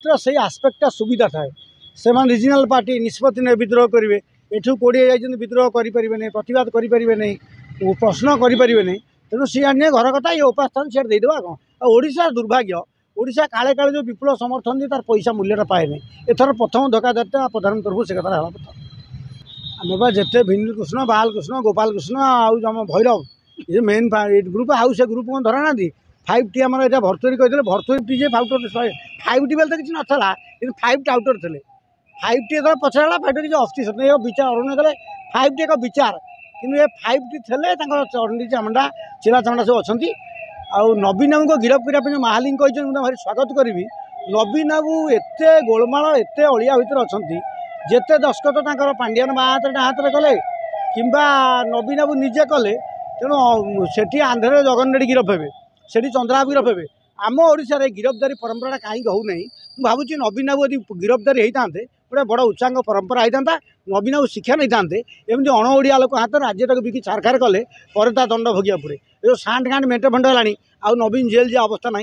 मात्र से आस्पेक्टा सुविधा थाए से रिजनल पार्टी निष्पत्ति ने विद्रोह करेंगे एठू कोड़े जाइए विद्रोह करेंगे नहीं प्रतिवाद करेंगे नहीं प्रश्न करेंगे नहीं तेणु सी आने घर कथा ये उपास्थान सीट देदेवा कौन ओडिशा दुर्भाग्य ओडिशा काले काले जो विपुल समर्थन दिए तार पैसा मूल्य पाए नहीं एथर प्रथम धोखाधड़ी प्रधान तरफ से कथा है आम बा जिते भिन्न कृष्ण बालकृष्ण गोपाल कृष्ण आम भैरव ये मेन ग्रुप आउ से ग्रुप कौन धरा ना 5T आम यहाँ भर्तुरी कहते भर्तुरी जे 5T बेल तो किसी नाला कि 5T आउटर थे 5T जो पचरा 5T जो अस्थि विचार अरुण कले 5T एक विचार कि ये 5T थे चंडी चामुंडा चिला चामुंडा सब अच्छा आउ नवीन बाबू को गिरफ करने जो महाली कहते भारी स्वागत करी नवीन बाबू एत गोलमाल एत अलिया भितर अच्छा जिते दस्खत पांडियान हाथ में कले कि नवीन बाबू निजे कले तेणु से आंध्र जगन रेड्डी गिरफ हे से चंद्रबाबू गिरफ हे आम ओडिशा रे गिरफ्तारी परंपरा कहीं होना भावुँ नवीन बाबू यदि गिरफ्तारी होता गोटे बड़ उच्चांग परंपरा होता नवीन बाबू शिक्षा नहीं था एमती अण ओडिया लोक हाथ राज्य बिकी छारखार कले दंड भोगिया पड़े जो सांड गांड मेट फंड है आउ नवीन जेल जे अवस्था ना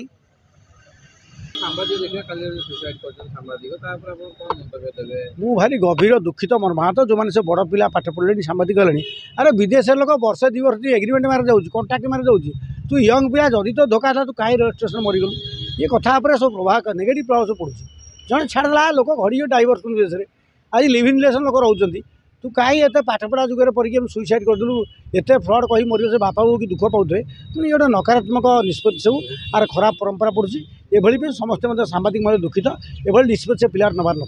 मु भारी गभीर दुखित मर्माहत जो मैंने से बड़ पिला पाठ पढ़े सांबादिक हेले अरे विदेश लोक वर्षे 2 वर्ष एग्रीमेंट मारे जाऊँ कंट्राक्ट मारे जाऊँ तू यंग पिला जदि तो धोखा था तू कहीं रेल स्टेशन मरीगलु ये कथा सब प्रभाव नेगेटिव प्रभाव सब पड़ुଛି जड़े छाड़ा लोक घड़ी डाइवर्स विदेश में आज लिविंग रिलेसन लोक रोच तू कहीं एत पाठपढ़ा जुगे पढ़ी सुइसाइड करदेलु एत फ्रड कही मर से बापा को कि दुख पाते तेणु ये नकारात्मक निष्पत्ति सब आर खराब परंपरा पड़ी ये समस्त सांबादिक मतलब दुखित ये निष्पत्ति से पिलार नबार ना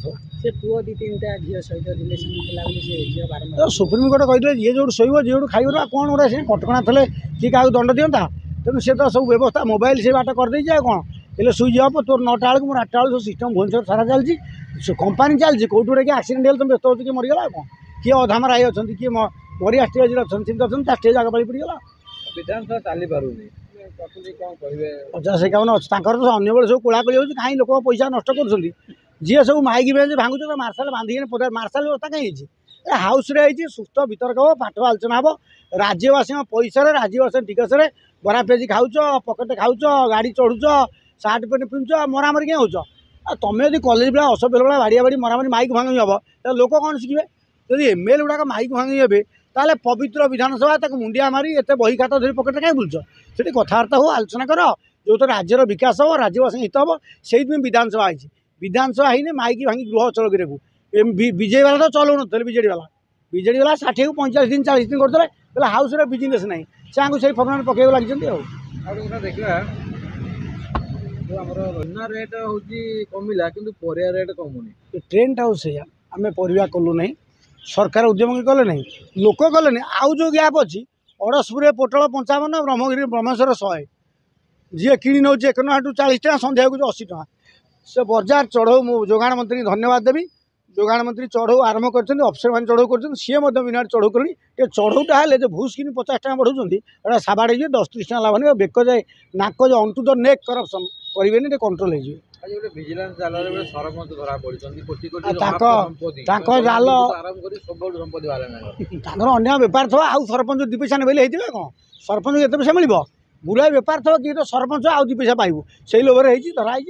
सुप्रीमकोर्ट कहते जी जो शोब जी जो खाइब कौन गोटे से कटका थे किए क्या दंड दिंता तेणु से तो सब व्यवस्था मोबाइल से बाट करदे कौन हेल्ले सुइच अफ तोर 9टा बेलू मोर 8टा बेलू सिस्टम भुवनेश्वर सारा चलती कंपानी चलती कौट गोटे कि एक्सीडेंट हेल्ले तुम व्यस्त हो कि मरीगला कौन किए अधामरा आई अच्छा किए मरिया स्टेज अच्छा स्टेज आगे पाली पड़गला विधानसभा चली पारूनी पचास 51 अच्छे तो अन्य बेले सब कोलाकोली हो कहीं लोक पैसा नष्ट कर जी सब माइक बेंच भांगुच मार्शाल बांधिक मार्शाल व्यवस्था कहीं हाउस रे सुस्थ वितर्क हम पाठ आलोचना हम राज्यवासी पैसा राज्यवासी टिकस बरा पेजी खाऊच पकेट खाऊच गाड़ी चढ़ुच सार्ट पेंट पिंधुच मरामरी क्या हो तुम यदि कलेज बेला असभ्य बेला बाड़िया बाड़ी मरामरी माइक भांगी हम तो लोक कौन शिखे जब एमएलए गुड़ाक माइक भांगी हे ताले पवित्र विधानसभा तक मुंडिया मारी एत बही खाता धरी पकेट कहीं बुलच से कथबार्ता हो आलोचना कर जो तो राज्यर विकास हम राज्यवासी हित हम से विधानसभा आई विधानसभा है माइक भांगी गृह चल करने विजेपी वाला तो चलाऊ ना बीजेडी वाला 60 को 45 दिन 40 दिन करते हाउस बिजनेस ना से से फर्माट पकड़ लगी देखा रेट हूँ कमिला कि रेट कमुनी ट्रेंड हाउस है आम परिवा कलु ना सरकार उद्यम कले ना लोक कले ना आउ जो गैप अच्छी अड़सपुर पोटल 55 ब्रह्मगिरी ब्रह्मेश्वर 100 जी कि नौ 1 टଙ୍କା 40 टଙ୍କା सन्ध्या को 80 टଙ୍କା से बजार चढ़ऊ मु जोगाण मंत्री धन्यवाद देवी जोगाण मंत्री चढ़ऊ आरंभ कर अफसर मैंने चढ़ऊ कर सी विना चढ़ऊ कले ये चढ़ऊटा है जो भूस कि 50 टଙ୍କା बढ़ाऊँ साबाड़े 10-30 टଙ୍କା लाभ नहीं बेक जाए नाक जो अन टू द नेक करप्शन करेंगे कंट्रोल हो अन्य बेपार थो आउ सरपंच 2 पैसा ने कौन सरपंच एत पैसा मिल बुरा बेपार थो कि सरपंच आउ 2 पैसा पाइबू से लोभर धराई।